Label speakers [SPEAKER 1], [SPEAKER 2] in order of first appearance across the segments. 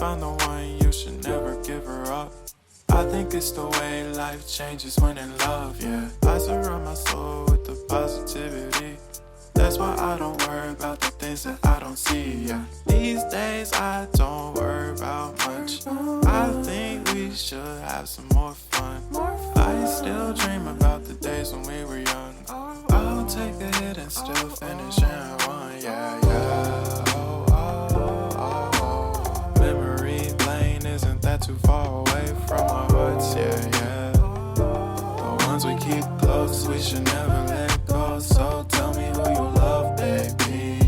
[SPEAKER 1] found the one, you should never give her up. I think it's the way life changes when in love, yeah. I surround my soul with the positivity. That's why I don't worry about the things that I don't see, yeah. These days I don't worry about much. I think we should have some more fun. I still dream about the days when we were young. I'll take a hit and still finish in one, yeah, yeah. Oh, oh, oh, oh. Memory lane isn't that too far away from our hearts, yeah, yeah. The ones we keep close, we should never let go. So tell me who you love, baby.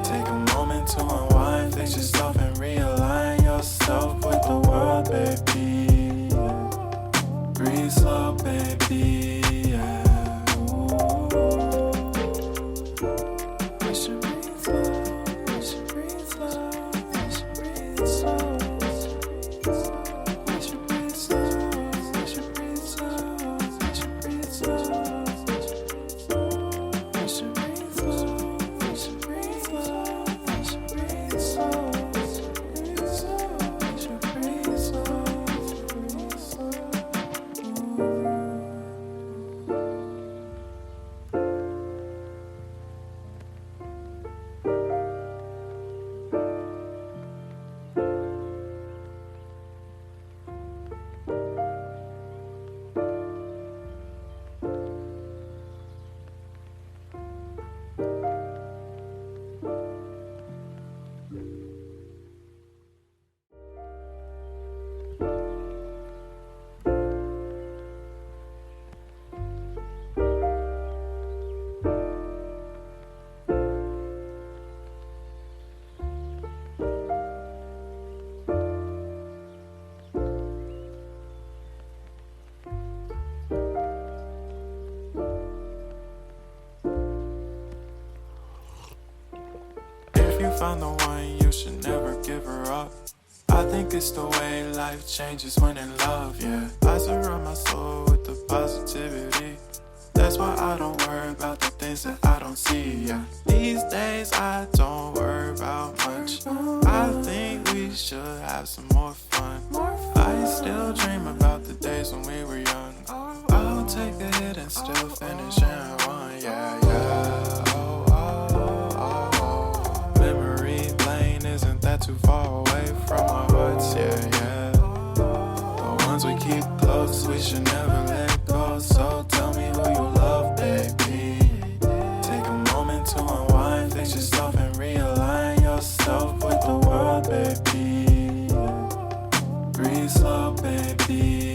[SPEAKER 1] Take a moment to unwind, fix yourself and realign yourself with the world, baby. Breathe slow, baby, yeah. We should breathe slow, we should breathe slow, we should breathe slow. We should breathe slow, we should breathe slow, we should breathe slow. We should breathe slow, we should breathe slow, we should breathe slow. We should breathe slow, breathe slow. Found the one, you should never give her up. I think it's the way life changes when in love, yeah. I surround my soul with the positivity. That's why I don't worry about the things that I don't see, yeah. These days I don't worry about much. I think we should have some more fun. I still dream about the days when we were young. I'll take a hit and still finish in one, yeah, yeah. Oh, oh, oh, oh. Memory lane isn't that too far away from our hearts, yeah, yeah. The ones we keep close, we should never let go. So tell me who you love, baby. Take a moment to unwind, fix yourself and realign yourself with the world, baby. Breathe slow, baby.